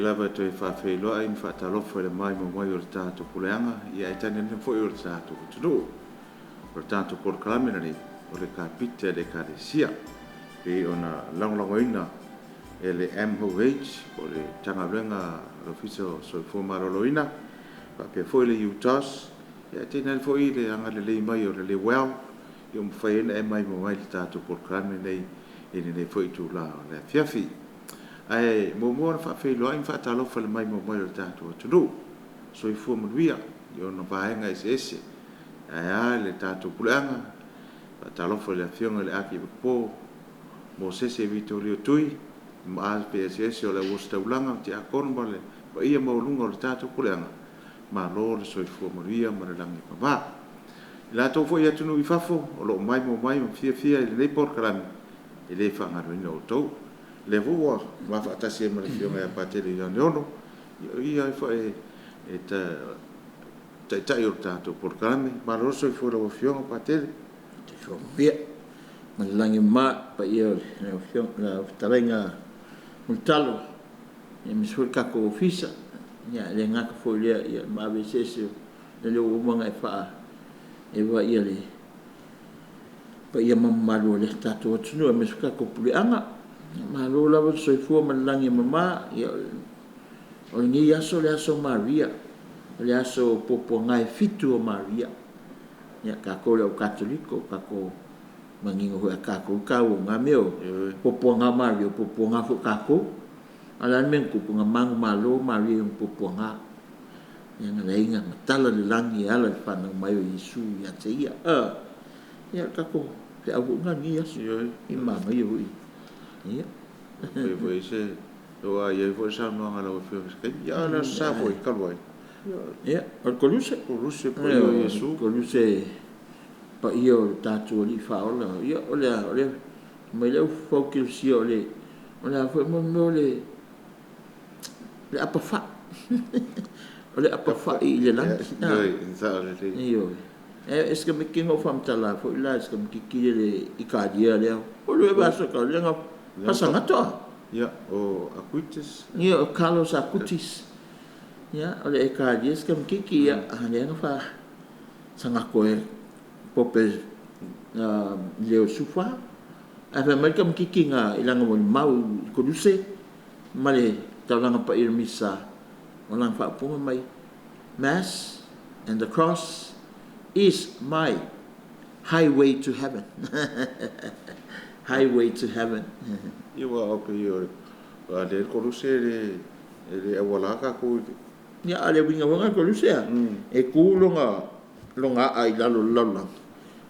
lava to e whawhailoa in whaatalofa le mai mo mai o le tātou puleanga ia e tani ane fwoi o le tātou kutunu o le tātou porkalame nani o le kapite le karesia pe ona langlangoina e le MOH o le tangarenga l'officio soifo maroloina pa pe foi le UTAS ia tani ane fwoi le anga le mai o le well ia mwhaena e mai mo mai le tātou porkalame nei e ne fwoi tu la le fiafi ai mo na fa fe lo in fa talo fa le mai mo mai le tatu tu so i fu mo via io no va nga ese ai le tatu pulanga fa talo fa le afiong le aki po mo se Vittorio tui ma PSS o le wosta ulanga ti akon bale ba ia mo lungo le tatu pulanga ma lo le so i fu mo via ma le langi pa ba la to fo ia tunu i fafo o lo mai mo fia le porkalami e le fa ngaro no to le voa ma fa tasi ma le fionga pa te le ono ia fa e ta io tanto por calme ma lo so fu lo fionga pa te so via ma langi ma pa io le fionga la talenga multalo e mi sul ka ko ofisa ia le nga ko fo ia ma be se le o manga e fa e va ia le pa ia mamma lo le tato tunu me suka ko pulianga ma lo lava soifua malangi mama ia o ni aso le aso Maria le aso popo ngai fitu o Maria ia ka ko le katoliko ka ko mangingo ho ka ko ka o ngameo popo nga Maria popo nga fo ka ko ala men ko nga mang malo Maria popo nga ia nga inga matala le langi ala pa na mai o Yesu ia te ia ia ka ko pe abu nga ni aso i mama yo ia foi se o ai foi sa no ngala o fio que ya la sa foi caloi ia o coluse po Yesu coluse pa io tatu li fa ola ia ole mai le focus io le ona foi mo le apa fa ole apa fa i le lang io es que me kingo fam tala foi la es que me kikile i ka dia le o le va so ka le nga pasanga to ya o Acutis ya o Carlos Acutis ya ole e ka dies kam kiki ya ane nga fa sanga ko e pope leo sufa ave mai kam kiki nga ilanga mo mau ko duse male talanga pa irmisa ona fa po mai mass and the cross is my highway to heaven highway to heaven. Ia wa pe yo wa de ko lu se le wala ka ko ya ale winga wanga ko lu se e ku longa ai la lo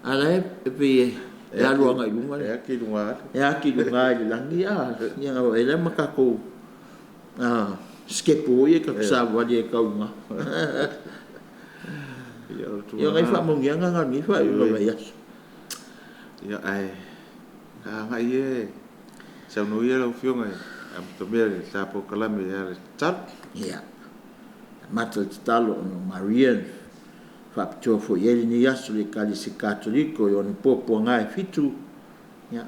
ala e pe ya lo nga lunga ya ki lunga le langi ya nga ele maka ko skepo ye ka sa wa le ka unga ya ngai fa mong ya nga mi fa yo ba ya ya ai nga ye sa no ye lo fionga am to bere sa po kalame ya tat ya mato talo no Marian fa to fo ye ni ya su le kali se katoliko yo ni popo nga fitu ya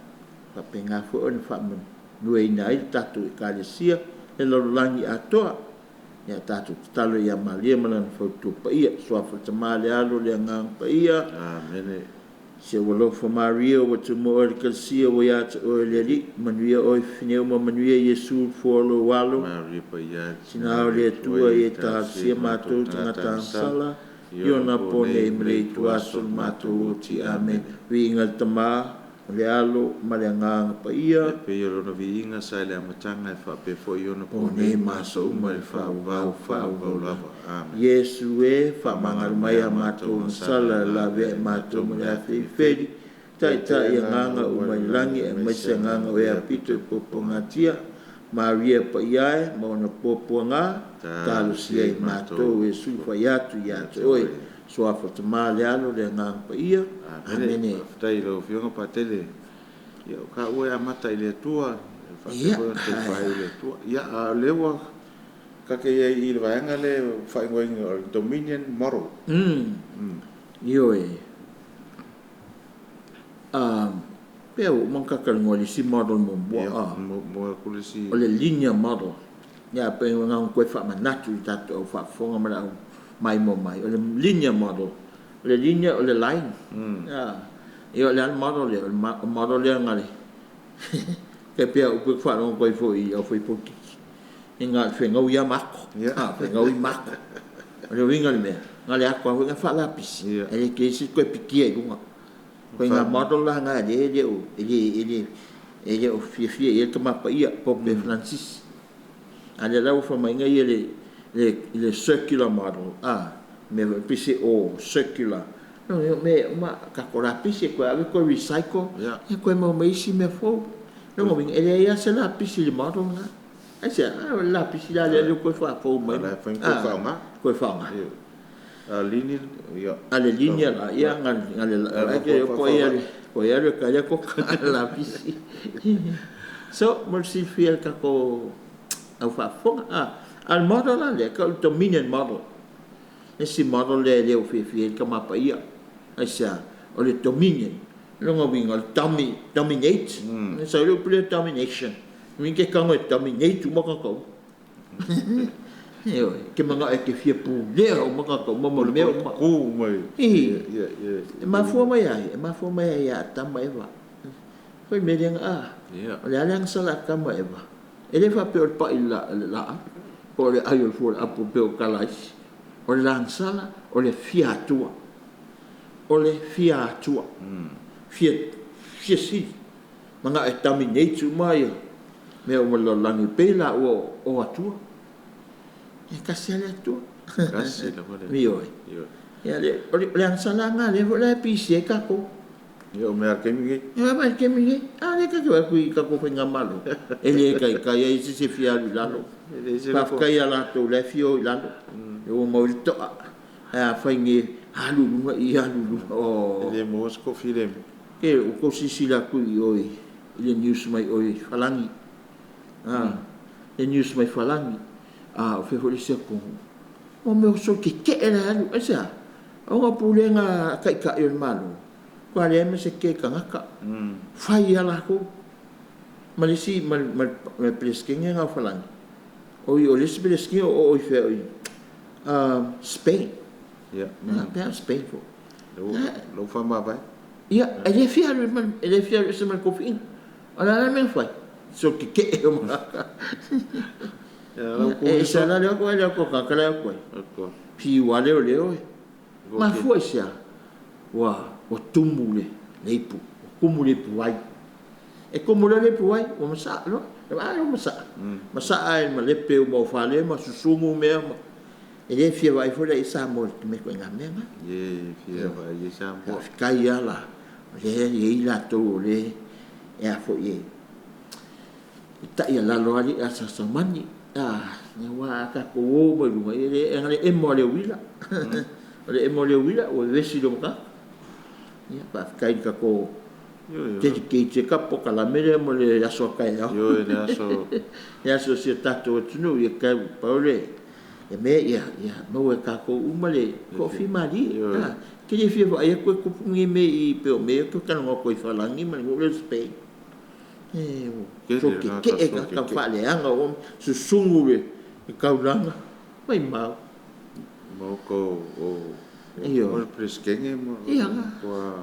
fa penga fo on fa mo no e nai tatu e kali sia e lo langi atoa ya tatu talo ya Maria malan fo to pa ia so fa tamale alo le ngang pa ia amen se wolo fo Maria o tu mo el kalsia o ya o le manuia o fineu mo manuia Yesu fo lo walo Maria pa ya sina le tua e ta sia mato tangata sala yo na pone mre tu asul mato ti amen winga tama le alo malanga pa ia pe yo no vinga sa le matanga fa pe fo yo no pone maso uma fa lava amen Yesu e fa mangal mai mato sala la ve mato mra fedi tai nganga uma langi e mai nganga e apito popo ngatia Maria pa ia mo na popo nga talo sia mato e su fa ya oi so afa tamale alo le ngang pa ia amene tai lo fionga pa tele yo ka ue amata ile tua fa ile tua ya lewa ka ke i le vanga le fa ngoi dominion model yo e pe o manka ka ngoli si model mo mo kulisi o le linea model ya pe nga ko fa manatu tato fa fonga mala mai mo mai o le linear model le linear o le line ya io le model le ngale ke pe o ko fa no ko foi o foi poki inga fe ngau ya mako fe ngau I mako o le winga le me ngale akwa nga fa la pis ele ke si ko piki e lunga ko nga model la nga ele o fie ele toma pa ia Pope Francis ale la fa mai nga le circular model me pisi o circular no me ma ka ko la pisi ko ave ko recycle e ko mo mai si me fo no mo ele ia se la pisi le model nga asa la pisi la le ko fa fo mai ko fa ma linear ale linear la ia ngale ke ko ia ka ya ko la pisi so mo si fiel ka ko au fa fo al model la le ka dominion model esse model le o fiel ka ma pa ia asa o le dominion longa winga dominate so le play domination winga ka ngo dominate mo ka ko ke manga e ke fie pu le o maka ko mo me ku mai ma fo mai ya ta mai va foi me ding le alang sala ka mai va ele fa pe pa illa la po le ayo fo apo pe o kalais o lang sala o le fiatua fie si manga e dominate mai me o lo langi pe la o atua e kasele tu kasele pole yo ya le ansala nga le vola pisi ka ko yo me akemi le ka ko fenga malo ele ka ya isi se fia lalo pa ka ya la to le fio lalo yo mo to fengi halu o ele mo sko filem e o ko si la ku oi ile news mai oi falangi le news mai falangi o fe fo se ko o me so ke era alu esa o nga pulenga ka yo malo kwa le me se ke ka ngaka fai ala ko malisi mal preskinga nga falan o yo le preskinga o fe Spain na pe Spain fo lo fa ma vai ele fia se mal kofin ala me fai so ke o ngaka esa la le ko ka kala ko pi wale o ma fu sia wa o tumule leipu kumule puai e kumule puai o masa no masa ai ma le pe mo fale ma susumu me ele fia vai fo le sa mo me ko ngame nga fia vai sa mo kai ala le la to le e a fo ye ta ia la lo ali asa samani ni wa ka ko mo lu ele ngale e mo le wila o vesi do ka ya pa kai ka ko ke ka po kala mere mo le aso kai ya so si tato tunu ye ka paule e me ya mo ka ko umale ko fi mali ke le fi va ya ko ngi me I pe me ko kan ngo ko falangi man ngo le Spain so ke ka fa le anga o susungule ka ulanga mai mau ko o preskinge mo wa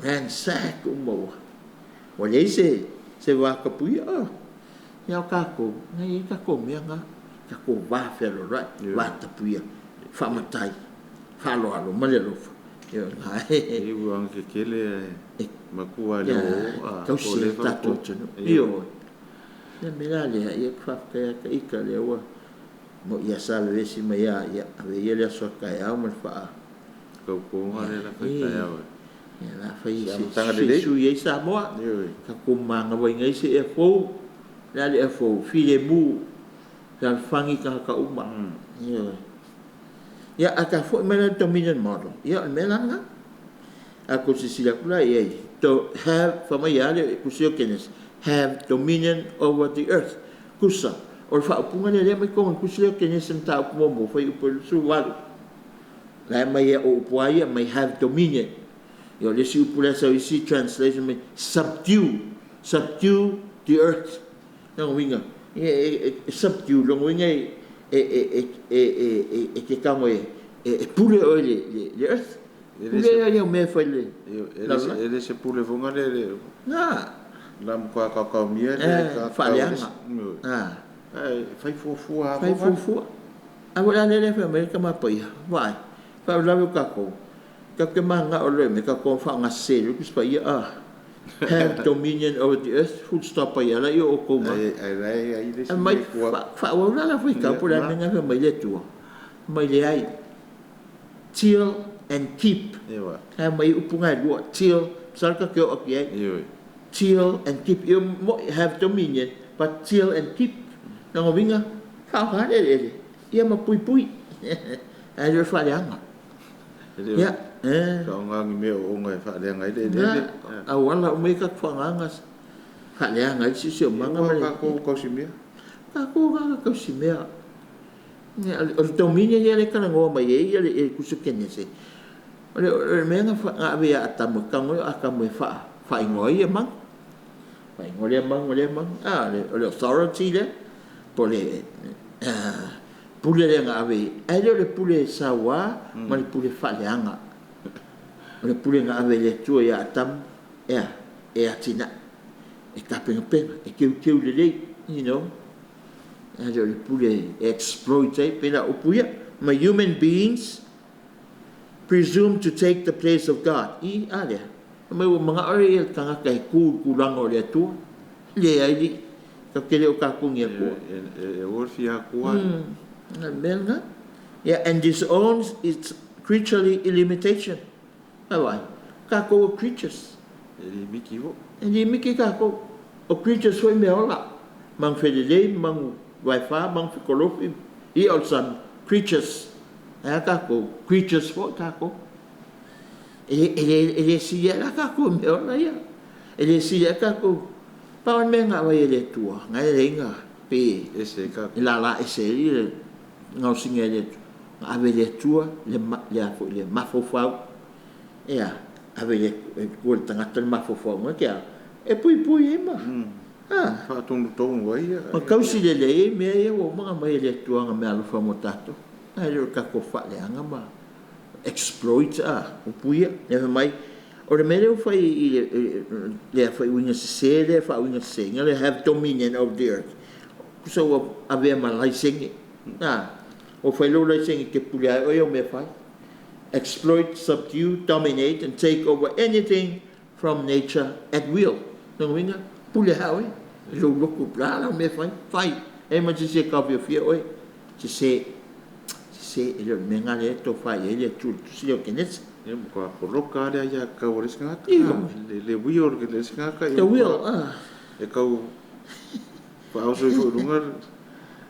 ransack mo o le se va ka pui ya ka ko ngai ka ko me nga ka ko va fero right va ta pui fa matai fa lo male lo yo ngai wang ke kele makua le o ko le ta to yo ya me la le ya fa ka ika le wa mo ya sabe si me ya ave ele so ka ya mo fa ko ngale la fa ya ya la fa si su ye sa mo ka ko manga wa ngai se e fo la le fo file mu ya fangi ka uma yo ya aka fo me la dominion model ya me la nga aku si la kula ye to have for my yale kusio kenes have dominion over the earth kusa or fa punga le mai ko kusio kenes senta mo fa upul suwalu la mai o puai mai have dominion yo le si upula so isi translation mai subdue the earth no winga subdue long winga ke kamo pule o le earth. Pule ya me fa le. Ele se pule vonga le. Na. Lam kwa ka mia le fa leanga. Fai fofua. Fai fofua. Agora le fa me ka mapai. Vai. Fa la ka ko. Ka ke manga o le me ka ko fa nga selo kus pa ya. Have dominion over the earth, full stop pa yala yo okoma. Mai fa wala la fui ka pula menga fa mai le tu. Mai le ai. Till and keep. Ha mai upunga do till salka ke o ke. Till and keep you have dominion but till and keep. Na ngovinga fa ha le. Ia ma pui pui. Ai le fa leanga. Ya. Kau ngang me o ngai fa le ngai de. Awala me ka fangangas. Fa le ngai si si manga me. Ka simia. Ka simia. Ni o domínio ele kana ngo mai ele kusukene se. Ole me nga fa ave ata mo kango aka mo fa ngoi mang. Fa ngoi mang. Le authority le. Pole pule le nga ave. Ele le pule sawa, ma le pule fa le anga. Le pule nga ave le tu ya tam atina e kapeng e kiu le you know le pule exploit pela upuya my human beings presume to take the place of God ale mai mga ore tanga kai kulang o le tu le ai ka kele o ka kungia ko o fia ko belga and disowns its creaturely limitation. Awai, kako creatures. Ele miki kako. O creatures foi meola. Mang fedele, mang wifi, mang fikolofi. I also creatures. Kako creatures foi kako. Ele siya la kako meola ya. Ele siya kako. Pawan menga wa ele tua. Ngai lenga pe. Ese kako. La ese ile ngau singa ele. Ave le tua le mafofau. Ave le ko tanga tol mafofau ma kia. E pui ma. Fa tongu wai. Ma kausi le me o mga mai le tua nga me alu fa motato. Ai le ka ko fa le anga ma. Exploit o pui le mai. O le mele fa le fa winga se le fa winga se le have dominion of the earth. So ave ma lai sengi. O fa lo lai sengi ke puli ai o me fa. Exploit, subdue, dominate, and take over anything from nature at will. Nang winga, pule hawe. Lo loku plala me fai. Ma se ka via fia oi. Se ele menga le to fai ele tu si o kenet. Ko poloka dia ya ka oris nga. Le will ke le nga ka. The will E ka pa o so lungar.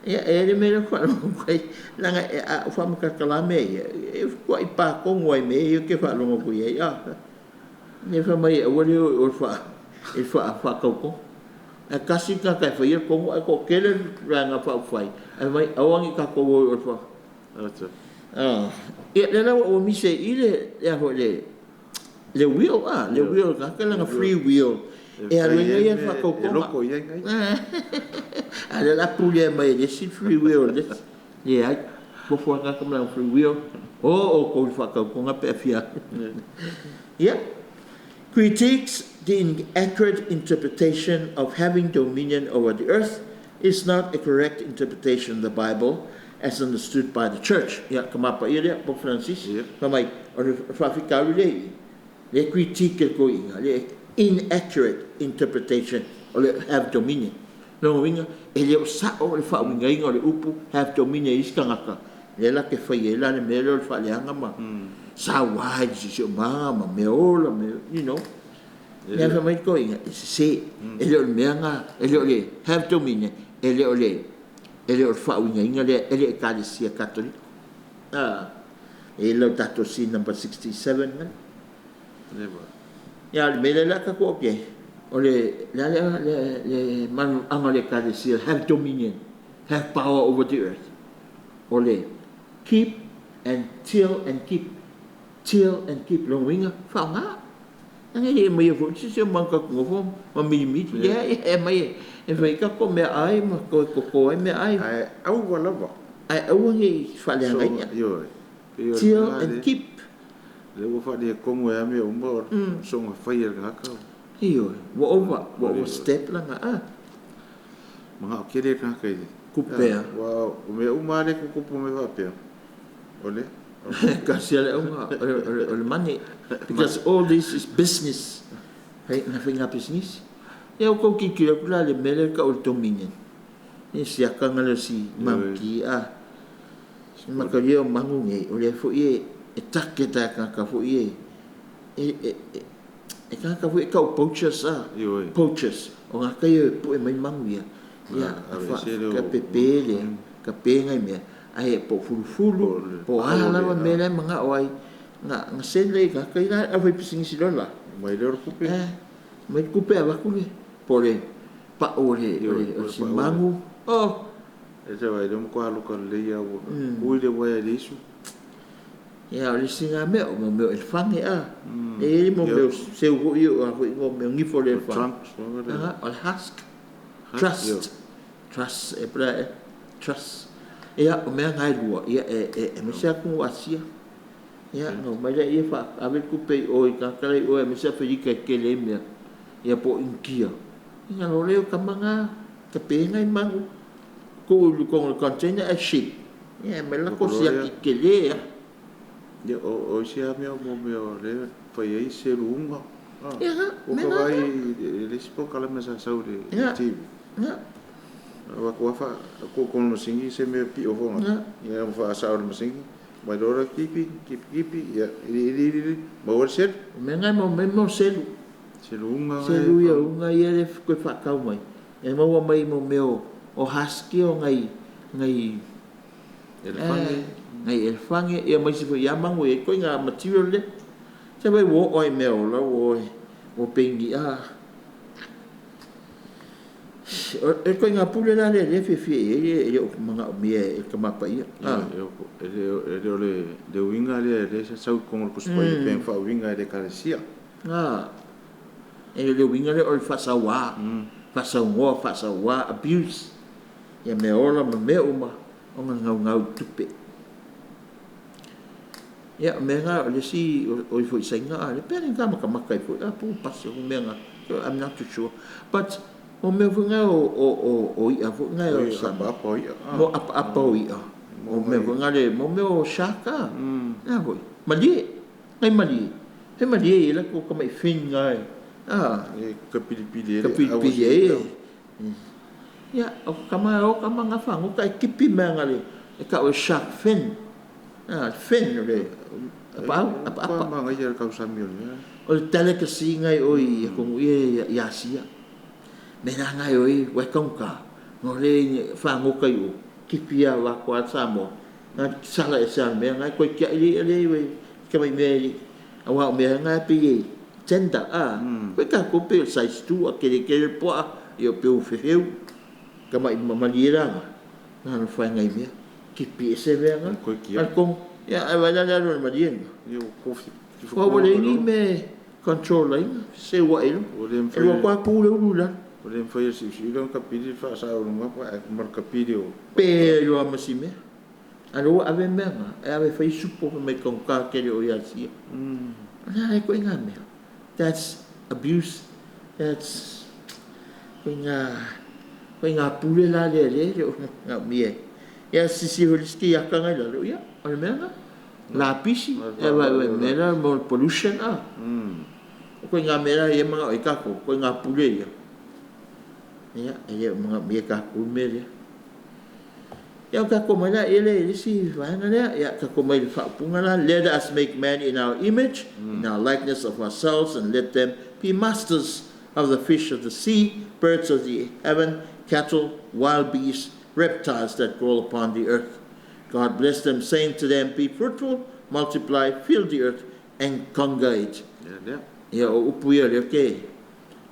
Ele me lo fa kai langa fa ma ka kala me e ko I pa ko ngoi me e ke fa lo ko ye ne fa mai o le o fa ko a kasi ka fa ye ko ko kele ranga fa fai mai awangi ka ko o fa le na o mi se ile ya ho le will ka langa free will e a le ye fa ko loko ye ngai ale la pule mai le si free will le ai ko fo nga ka lang free will o ko fa ka ko nga pe fia critiques the inaccurate interpretation of having dominion over the earth is not a correct interpretation of the Bible as understood by the church. Kama pa ile Pope Francis kamay or fa fika le critique ko le inaccurate interpretation or have dominion. No winga ele sa o le fa winga inga le upu have dominion iskanga le la ke fa yela le melo fa le anga ma sa wai si mama me ola me you know never might go inga se ele o menga ele o le have dominion ele o fa winga inga ele ecclesia catholic ele tato si number 67 man ya le mele la ka ko ke ole le man angale ecclesia have dominion have power over the earth ole keep and till and keep long winga fa nga Ngai e mai fo si manga ko fo ma mi ya e mai e vai ka ko me ai ma ko me ai au wala ba ai au ngi fa le ngai yo till and keep le wo fa de ko mo ya me o mo so nga fa ya ga ka iyo wo step la nga mga kere ka kai kupe wa o me o mare ko po me va pe ole kasi ale o money because all this is business hey na finga business ya ko ki kula le mele ka o dominion ni sia ka ngala si maki makaria o mangunge o le fo e taketa ka fo e ka fo e ka poachers poachers o nga kai po e mai manguia ya ka pepele ka penga me ai po fulu po ala wa mele manga oi nga sele ka kai na a vai pising silola mai le kupe mai kupe ava kule pore pa ore si mangu ese vai dum ko alu ka le ya wo ui le vai le isu ya le singa me o me el fange e mo me se o yo a mo me ngi for le fang al husk trust e pra trust ya o me ngai lua ya me se ku asia ya no mai le e fa ave kupe o ka kale o me se fe ka kele me ya po inkia nga lo le ka manga ka pe ngai mangu ko lu ko container a ship ya me la ko sia ki kele ya o sia me mo me le fa ye se lunga ya o ko vai le spo kala me sa saudi tv ya wa ko fa ko no singi se me pi o fonga ya fa sa o singi mai dora kipi ya ri ma o ser me ngai mo selu lunga selu ya unga ya le ko fa ka mai e mo mai mo meu o husky o ngai elfange e mai se ya mango e ko nga material le se vai wo oi meu la wo pengi e ko nga pule la le fe e o manga mi e ka mapa ia le de winga le se sau con ko spai pen fa winga de carecia e le winga le o fa sa wa abuse ya me ola me uma o ngau tupe ya me nga le si o foi senga le pere nga maka i foi pu passe o me nga I'm not too sure but o me vunga o ia vunga o sa ba po ia mo apa ia o me vunga le mo me o shaka na voi mali ngai mali he mali la ko mai finga kapili ya o kama nga fango ka kipi mangale e ka o shark fin fin le apa manga ia ka samil o tele ka singai oi ko ya sia me na ngai oi wa konka no le fango ka yo kipi wa kwa samo na sala esa me ngai ko kia le we ka mai me wa me ngai pi tenda ko ka ko pe size 2 akele po yo pe o fefeu kama malira na fa ngai me kipi se ve nga ko ya wala la no malien yo kofi ko wala ni me controlling se wa ilo e wa kwa ku le ula o le fa si lo capire fa sa o ma pa mar capire o pero amasime alo ave me e ave fa supo me con ka ke o ya si na ko ngame that's abuse that's ko pule la le nga mie ya si holiski ya ka ngala lo ya o me nga la pisi e va me la mo pollution ko ngame la ye mga o ka ko nga pule ya mga mie ka ku me ya ka ko mala ele si va na ya ka ko mai fa punga la let us make man in our image in our likeness of ourselves and let them be masters of the fish of the sea, birds of the heaven, cattle, wild beasts, reptiles that crawl upon the earth. God blessed them, saying to them, be fruitful, multiply, fill the earth, and conquer it. Ya upu ya le ke.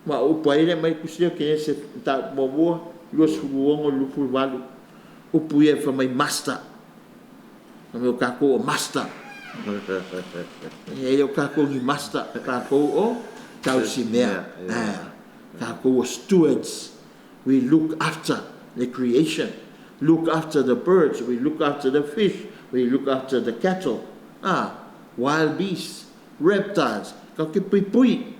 Ma upu ile mai kusio ke se ta bobo lo suongo lu fulvalu. Upu ya fa mai master. Kami ka ko master. Ya yo ka ko ni master ka ko o tau si mea. Kako stewards. We look after the creation. Look after the birds. We look after the fish. We look after the cattle. Wild beasts. Reptiles. Kau ke pui.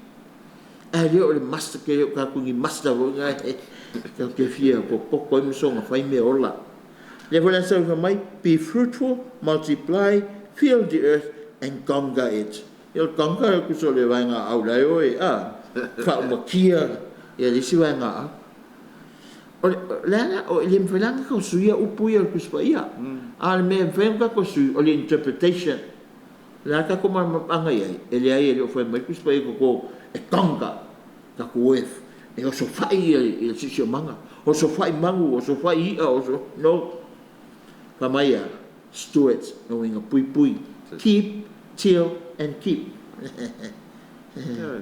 Leo le master ke leo kako ngi master vo ngai. Kau ke fia ko poko msonga fai me ola. Level and so be fruitful, multiply, fill the earth, and conquer it. You'll conquer ku so le wanga au lai oi fa makia ya disi wanga. Lana o lim felang ko suya upu ya ku spaya. Al me venga ko su o interpretation. La ka ko manga ya. Ele ai ele foi mai ku spaya ko e conquer. Ka ku wef. E o so fai e si manga. O so fai mangu, o so fai o so no. Pamaya, stewards, knowing a pui pui. Keep, till, and keep. E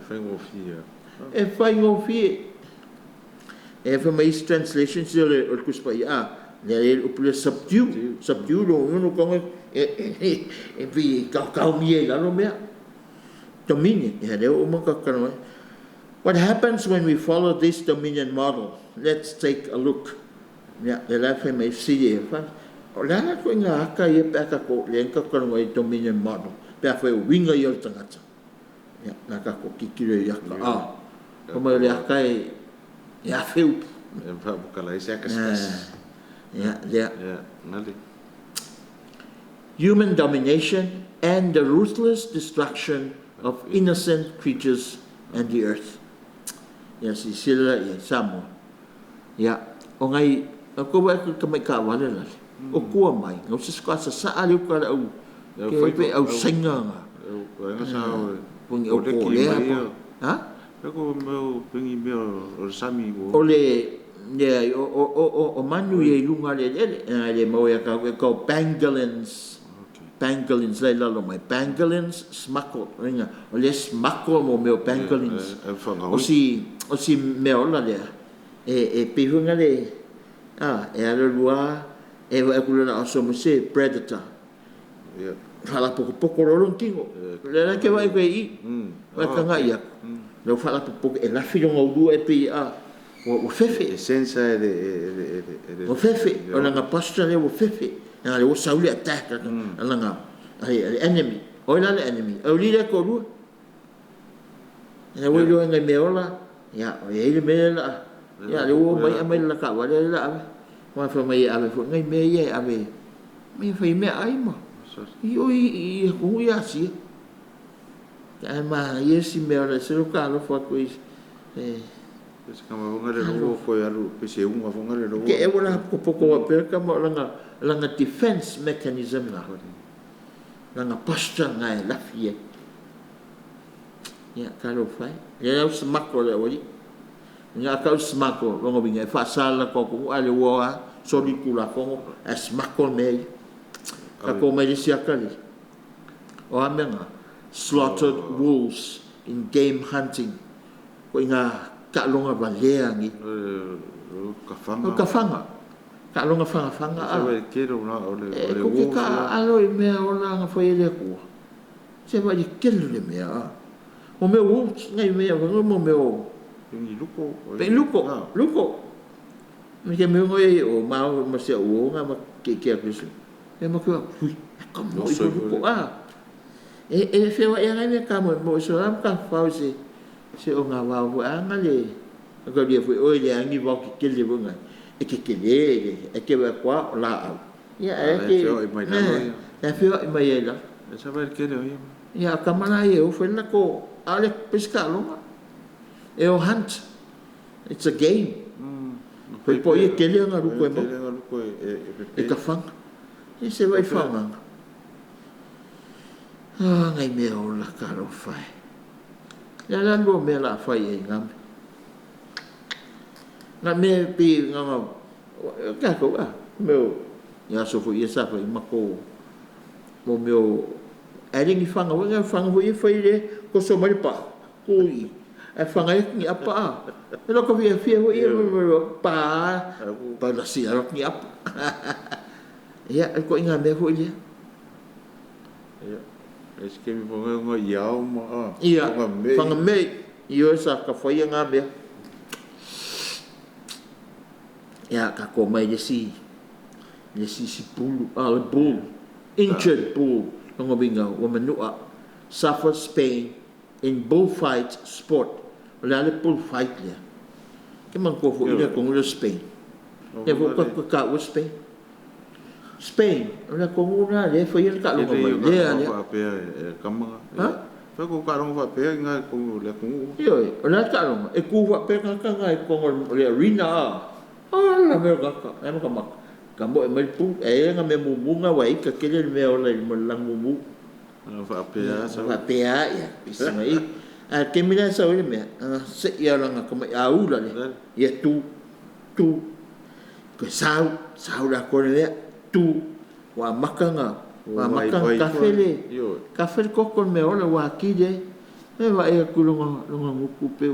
whai ngō whia. E whamais translation, si ole o kuspai le upule subdue. Subdue, no konga, e vi kau mie lalo mea. Dominion, e reo o maka kanoa. What happens when we follow this dominion model? Let's take a look. Le la whamais si e wha. O lana ko inga haka i e pēka ko le enka kano i dominion model. Pēa whai winga i o tangata. Nā ka ko kikire i aka. Ko mai le haka i a whiu. E whapukala i seka skas. Human domination and the ruthless destruction of innocent creatures and the earth. Si sila i Samoa. O ngai, ko wai ka mai ka wale lali. O kua mai, ngau se skasa sa ali ka au. Ke pe au senga nga. Pungi o ko le ha? Ko meu pungi meu o sami o le o manu ye lunga le mo ya ka pangolins. Pangolins le lalo mai pangolins smakol ringa. O le smakol mo meu pangolins. O si meo la le. E pihunga le e ala lua e wa kula na so mo se predator fala poko rolong tingo le la ke vai i wa kanga ia lo fala poko e la filo ngau e pe o fefe sensa o fefe o nga pastor le o fefe na le o sauli attack ala nga ai enemy o la enemy o li le ko lu e wo lo nga meola o e le mela le o mai la ka wa le la wa fa mai ave fo ngai me ye ave me fa me ai ma i ko ya si ka ma ye si me ora se lo ka lo fa ko es kama ngare lo ko ya lo pe se un fa ngare lo ke e wala ko poko wa per ka mo langa defense mechanism langa posture ngai la fie ka lo fa ya se makko le wali nga ka smako longo binga fa sala ko ko ale wa so di kula ko smako me ka ko me sia kali o amenga slaughtered wolves in game hunting ko inga ka longa balea ngi ka fanga ka longa fanga ke ro na ole ko ka alo me ona nga foi le ko se va di kelo le me o me wolves ngai me mo me luko. Me ke me ngoi o mau ma se o nga ma ke apisu. E ma ko hui, como i luko e fe wa nga me ka mo so am ka fa se o nga wa nga le. Ko dia foi o le angi va ke le bonga. E ke le e ke wa kwa la au. E fe o mai la. E sa va ke le o. Ka mana e o foi na ko ale pesca longa. E o hunt. It's a game. Poi e kele nga ruko e mo. E ka whanga. E se vai whanga. Ngai mea o la karo whai. Ia lango mea la whai e ngame. Nga mea pi ngama. Kako Meu. Ia sofu ia safa i mako. Mo meu. Aringi whanga. Wanga whanga hui e whai le. Ko so maripa. Kui. E whangai ki apa e loko fia ho ia pa la si arok ni apa ia ko inga me ho ia es que me pongo ngo iao ma ia whanga me Io sa ka foi nga be. Ya ka ko mai de si pulu al bull injured bull ngo binga o menua suffered Spain in bullfight sport. Wala le bullfight le. Ke man ko fu ida ko ngolo Spain. Ya fu ka Spain. Spain, wala ko nguna le foi el ka lo mai le ale. Kamanga. Fa ko ka ro fa pe nga ko le ko. Yo, wala ka lo e ku fa pe ka nga ko le arena. La me ka em ka mak. Kambo e mai pu e nga me mumu nga wai ka kele me ola mo lang mumu. Fa pe ya. Bisa mai. Ke mina sa ole me. Se ya la nga ko mai au la le. Ya tu ko sau la ko le tu wa makanga kafe le kafe ko kon me ola wa kide me va e ku longa nguku pe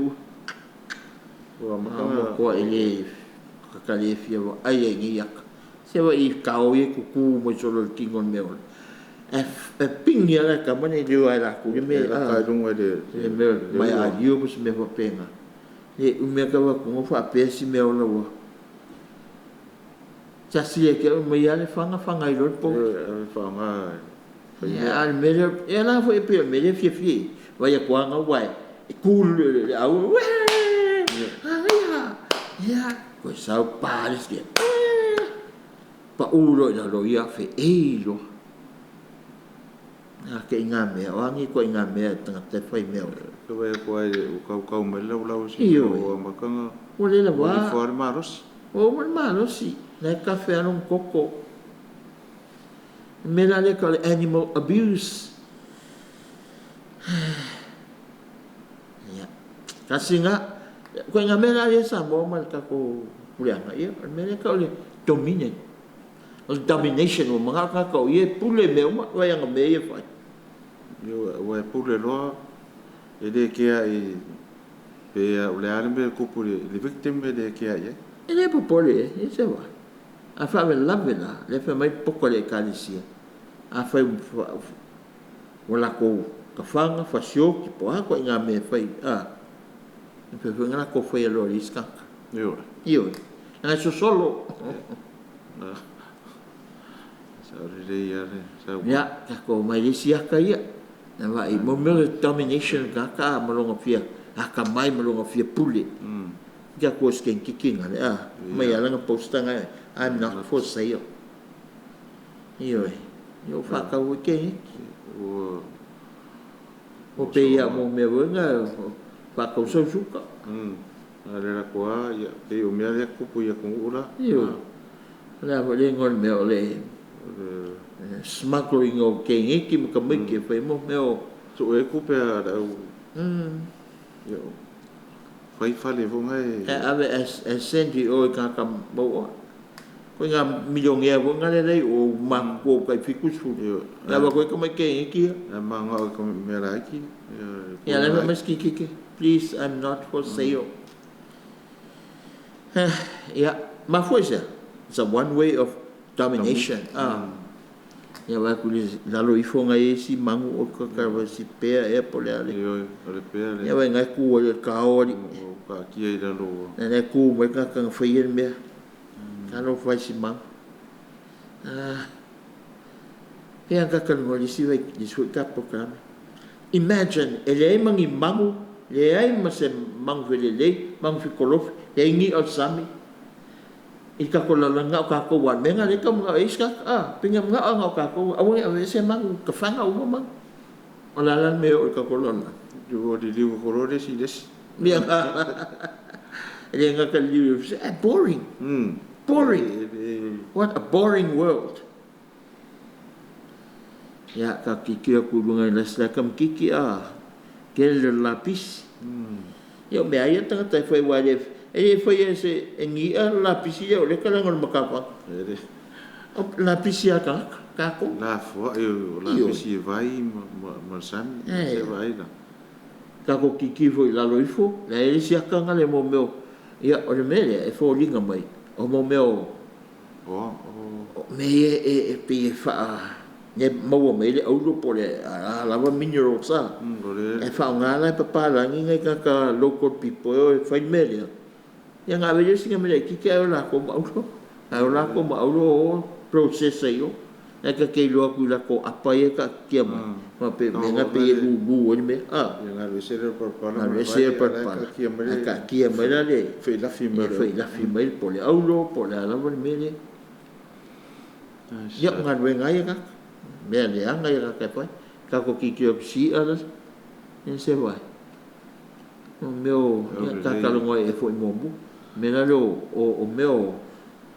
wa makanga ko ele kakale fia wa ai ngi yak se wa I ka o ye ku mo solo tingon me ola e ping ya la ka mane de wa la ku me ka dong wa de me mai a dio bus me va penga e me ka wa ko fa pe si me ola wa Just ya ke mai ale fanga I rot po. Fanga. Ya al mele ya la foi pe mele fie. Vai ko nga wai. Cool au. Ya. Ko sa pares ke. Pa ulo na lo ya fe lo. Na ke nga me wangi ko nga me tanga te foi me. Ko vai ko ka me lo si o makanga. O le la wa. Formaros. O malos si. Na café era coco. Mela le call animal abuse. Ya. Kasi nga ko nga mela le sa mo mal ka ko pulianga ya. Mela call dominate. O domination o mga ka ko ye pule me uma wa nga me ye fa. Yo wa pule lo e de ke ai pe o le arme ko pule le victim de ke ai. Ele po pole, ese va. A fa me lavela, le fa mai poco le calisia. A fa wala ko ka fanga fa sio ki po ko nga me fa e pe nga ko fa lo riska. Yo. Na so solo. Sa re Ya, ka ko mai sia ka ia. Na va I mo me domination ka malonga fia. Ka mai malonga fia pule. Ja ko sken kiking ale mai ala nga posta nga I'm not for sale. Yo fa ka wike o pe ya mo me nga fa ka so suka ale la ko ya pe o me ale ko pu ya ko ula yo la bo le ngon me ole smuggling o king ki mo ka me ke fa mo me o so e ku pe da yo fai fale vo ngai ave sendi o ka bo ko nga milong ya vo nga le o man ko ka fikus fu ya ba ko me ke ki ma nga ko me la ki ya le mas ki please I'm not for sale ya ma foi ça it's a one way of domination ya va ku la lo ifo nga si mangu o ka si pe e pole ale ya va nga ku o ka o ka ki ai da lo na ku mo ka foi me kalau fai si mang yang ka mo di si di su ka program imagine ele mangi mangu le ai ma se mang vele le mang fi kolof le ngi al sami ika ko la nga ka ko wan menga le ka mga iska pingam nga ka ko awu se mang ka fanga u mang ola lan me o ka ko lon yo di li ko ro de si des bien ele nga ka li boring boring. What a boring world. Ya ka kiki aku bunga lasla kam kiki kel lapis. Yo me ayo tanga tai foi wale. Foi ese engi lapis ya ole kala ngol makapa. Lapis ya ka ko. La fo yo lapis vai marsam se vai da. Ka ko kiki foi la loifo. La sia ka ngale mo meu. Ya ole mele e fo linga mai. O mo meu me pe fa ne mo me le o lo pole la va mineral sa e whaongala papalangi ngai ka local people o whai mele. Ia ngā wele singa mele kike au lako mauro. Au lako mauro o process ai o. E ka kei loa kui lako apai e ka kia mai. Ma pe menga pe e lu o ni me. Ia ngā resere parpana. Ngā resere parpana. Ka kia mai la le. Whai lafi mai. Whai lafi mai po le aulo, po le alawa ni mele. Ia ngā rue ngai e kaka. Mea le anga e kaka e pai. Kako ki ki o pisi ala. Ia se vai. Meo kakalongo e fo i mombu. Mena le o meo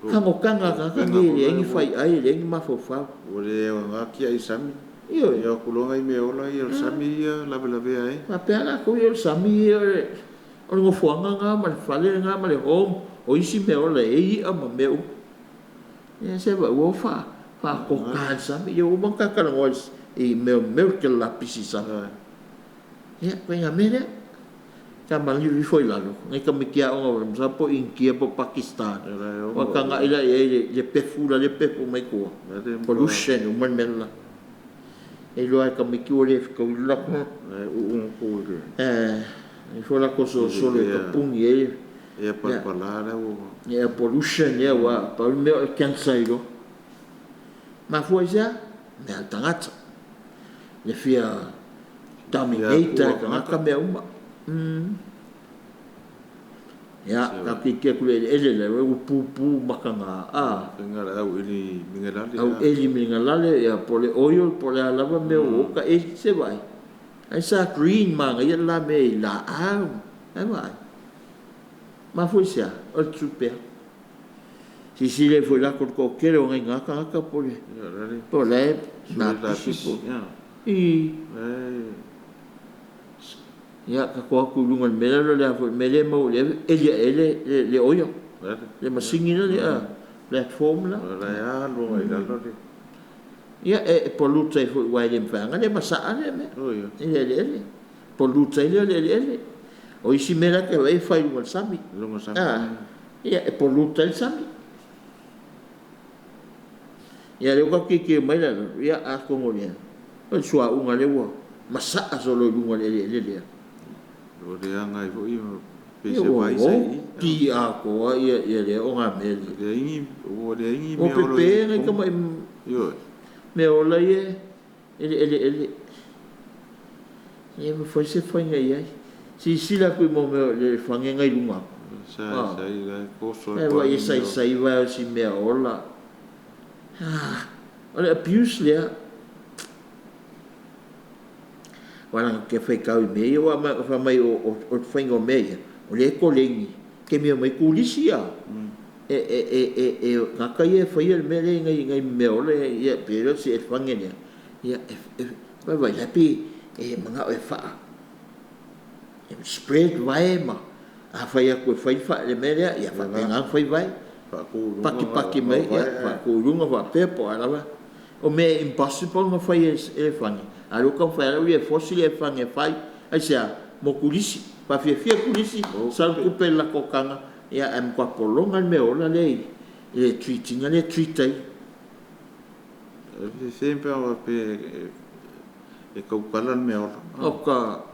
kango kanga kaka ni le ngi fai ai le ngi mafofau. O le ngā kia i sami. Io. Ia kulonga i me ola i o sami ia lawe ai. Ma pe ala ko i o sami o ngo fuanga ngā ma le fale ngā ma le home. O isi me ola e i ama meu. Ia se vai o fa ko ka sami. Ia o man kakalongo i meu ke la pisi sami. Ia ko ngā mele. Ka mangi ri foi lalo ngai ka mikia o ngā sa po inkia po Pakistan wa ka nga ila le pefula le pepo mai ko pollution o man mela e lo ai ka mikio le ko la ko e fo la ko so le ka pungi e pa la o e pollution e wa pa me cancer ilo ma foi ja me altangata le fia dominator ka me uma ya ka ke kule ele le o pu makanga ngara au ili mingalale au eli mingalale ya pole oil pole lava me o ka e se vai ai sa green manga ya la me la ai vai ma foi sia o super si le foi la con coquero ngai ngaka pole na pisi ya ka ko ku lunga mele le mele mo le oyo le masingina le platform la ya lo ai la lo ya e poluta e foi wai le mfanga le masa le me le poluta le o isi mela ke vai fai lunga sami ya e poluta il sami ya le ko ki mai la ya a ko mo le o sua unga le wo masa solo lunga le o le anga i fo i pese vai sai ki a ko ia le o nga mele le ingi o pepe ngai ka mai yo me ola ele me foi se foi ngai si la ku mo me le fange ngai lunga sai la ko so e vai sai vai si me ola ole abuse le wana ke fai kau me wa fa mai o faingo me o le ko lengi ke me mai kulisia ka ye fai el me ngai me ole ye pero si e fangene ya vai happy manga e fa spread vai ma a fai ko fai fa le me ya fa nga fai vai paki me ya fa ko lunga va pepo ala o me impossible ma fai e fangi alo ka fa o ye fossil e fange fai ai sia mo kulisi pa fia kulisi sal ku pe la kokanga ya am kwa polonga me ola le treating le treatai sempre o pe e ka kala me ola oka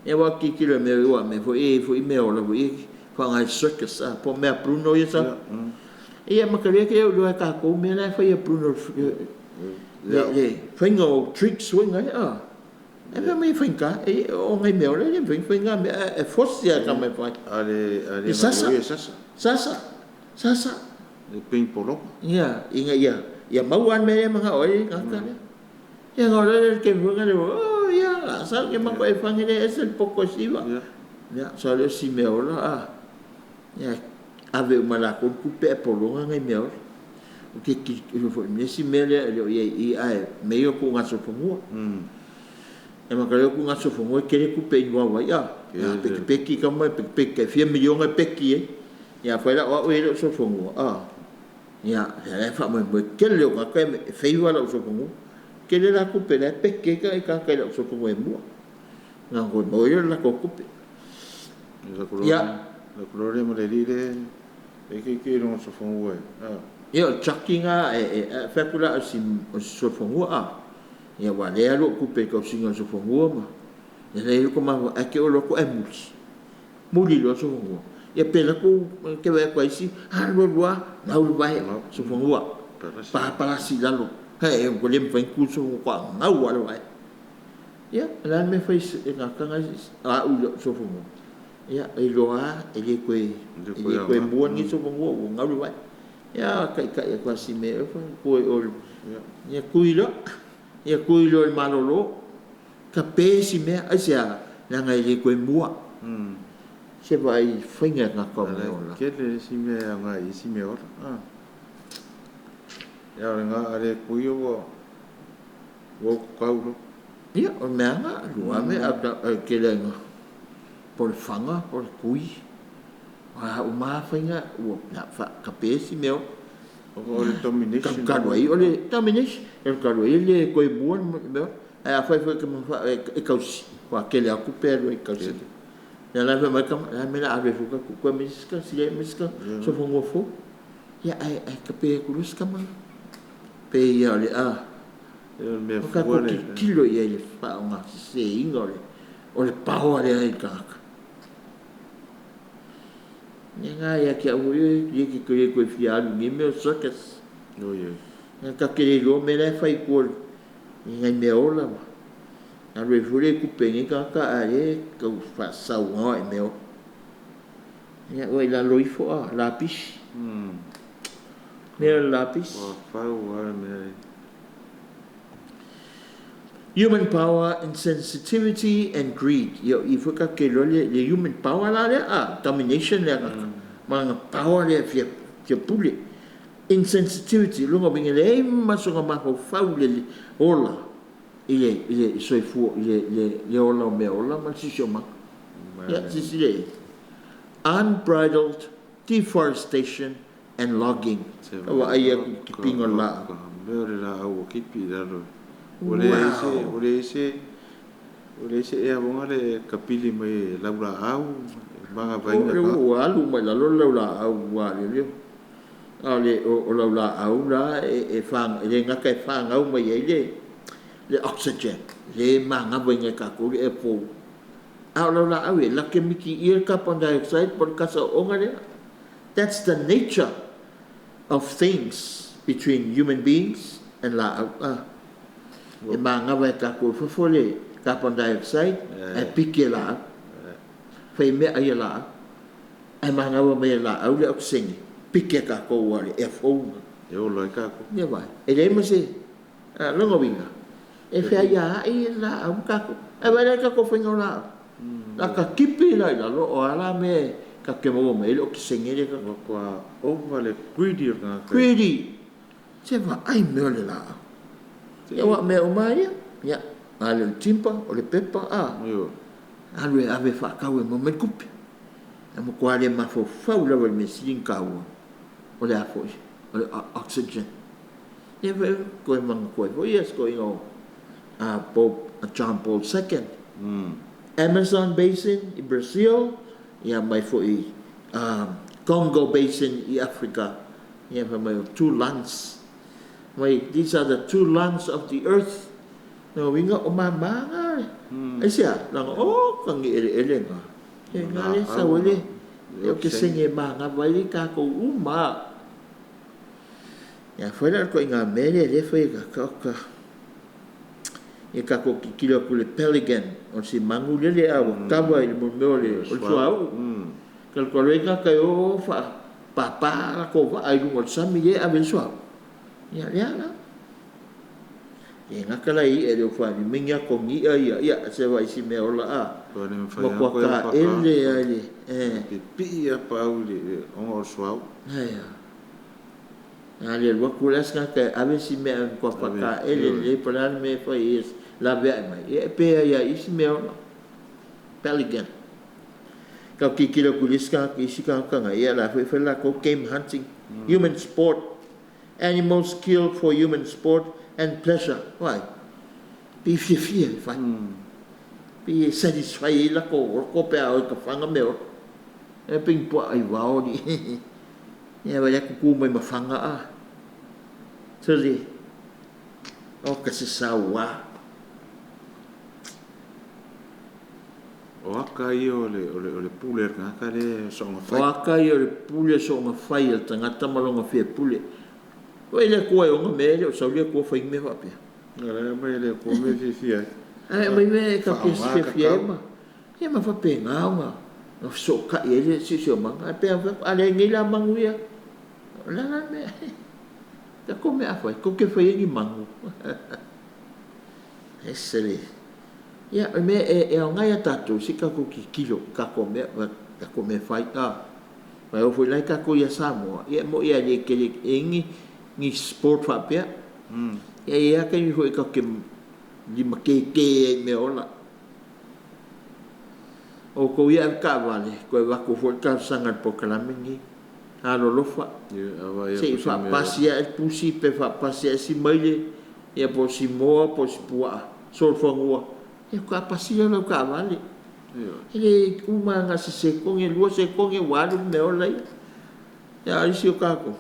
e wa ki kilo me wa me fo me ola fo fa ngai circus po me pruno ye sa e ma ka le ke o lo ka ko me la fa ye pruno le fingo trick swing ai e me finga e o ngai me ole le finga me e fosia ka me pai ale sasa le ping polo ya inga ya mauan me manga oi ngaka ya ngore ke bunga le ya sa ke ma ko e fangile es el poco siva ya solo si me ola ya ave mala ko pe polo ngai me ole o ke fo me si mele e ai meio ko nga so fongo e ma ka ko nga so fongo ke le ku pe no wa ya pe ka mai pe ke fia million e pe ki ya foi la o e so fongo ya e fa mo ke le ka ke fe wa la so fongo ke le la ku pe la pe ke ka ka la so fongo e mo nga ko mo yo la ko ku pe ya la colore mo le dire e ke no so fongo Yo chakinga e fekula si so fongo ia wa le alo ku pe ko singa so fongo ma ia le ko ma ake o lo ko emus muli lo so fongo ia pela ku ke wa ko isi ha lo wa na u vai so fongo pa si lalo he ko le mfa ku so ko nga wa lo vai ia la me fai na kanga a u so fongo ia e loa e le koe mua ni so fongo nga lo vai ia kai ko si me ko o ia kuilo e malolo ka pesi me asia na ngai le koe mua se vai finga na ko me ola ke le si me ngai si me ora ya nga are kuio wo kaulo ia o me nga lua me a ke le nga por fanga por kui wa o ma finga o na fa ka pesi me o domination Karwai ole domination el karwai le koe mua me a fai ke mo fa e kausi wa ke le aku pero e kausi ya la ve mai kam la me la ave fuka ku ko miska si le miska so fongo fo ya ai ka pe ku lus kam pe ya le a me ka ko kilo ya le fa nga se ingole ole pao le ai ka nga ya ke au ye ki ko fialu ni me sokas no ye ka ke lo me la fai ko ngai me ola na re fure ku pengi ka ale ka fa sa wa me o ya o la loifo a lapis me lapis fa wa me human power, insensitivity, and greed. Yo, if we ka ke lo le human power la le domination le mga power le fia puli. Insensitivity, lungo bingi le masonga mako fau le ola. Ile soifu le ola me ola ma si shoma. Ya si le. Unbridled deforestation and logging. Awa aya kipingo la. Mere la au kipi la ro. Ole se e avonga le kapili mai laura au manga vai na o alu mai la laura au wa le ale o laura au la e fang le nga kai fang au mai le oxygen le manga vai nga ka ko e po au laura au la ke miki air carbon dioxide por kasa onga le that's the nature of things between human beings and la e manga vai ka ko fole carbon dioxide e pikela fai me ai la e manga wa me la au le oxygen pike ka ko wale e fo e o lo ka ko ne vai e le mo se longo vinga e fa ya ai la au ka ko e vai ka ko fo ngola la ka kipi la lo o ala me ka ke mo me le oxygen e ka ko o vale greedy ka greedy se va ai me le la ya wa me o mai ya ale timpa o le pepa yo ale ave fa ka we mo me kupi mo ko ale ma fo fa u le me sin ka o le afo o le oxygen e ve ko man ko yes going on Pope John Paul II Amazon basin in Brazil ya mai fo Congo basin in Africa ya mai 2 lands. These are the 2 lungs of the earth. No, we got mama. Asia, lang kang ele nga. Ngale sa wali. Yo kising mga wali ka ko uma. Ya fora ko nga mele le foi ka. E ka ko kilo ko le pelican o si mangu le au kawa le mo le o suau. Kal ko le ka yo fa papa ko va ai mo sami le a suau. Ya la ye ngakala I e fa ni minga ko ngi ya se va isi me ola mo ko ka ele pi pa uli on swau ya ale wa kulas ka ave si me ko ka ele le plan me fa is la ve mai e pe ya isi me ola pelican ka ki kilo kulis ka isi ka nga ya la fa la ko game hunting human sport. Animals killed for human sport and pleasure. Why? Be fear, fine. Be satisfied la ko pe au ka fanga me. E ping po ai wao ni. Ya ba ya ku mai mafanga Tuli. O kasi sawa. O aka i o le pule ngaka le so nga O fai. aka i o le pule so nga fai al tangata malonga fia pule. O ile kua e onga mele o saulia kua fai me wapia. Ngara mai le ko me fia. Ai mai me ka pia fia ema. Ia ma whape ngaunga. No so ka i ele si manga. Pe ale ngila manguia. Lala me. Ta ko me afai. Ko ke fai ngi mangu. Esele. Ia me e o ngai tatu si ka ko ki kilo ka ko me fai ka. Mai o foi lai ka ko ia Samoa. Ia mo ia le ke ngi sport fa pia. Ia ka ni foi ka ke lima ke me ola. O ko ia ka vale ko va ko foi ka sangat po kalamingi. Halo lofa. Se fa pasia el pusi pe fa pasia si maile. Ia po si moa po si pua. Sol fangua. E ka pasia lo ka vale. Ele uma nga se kong e lua se kong e walu me ola. Ya isi o ka ko.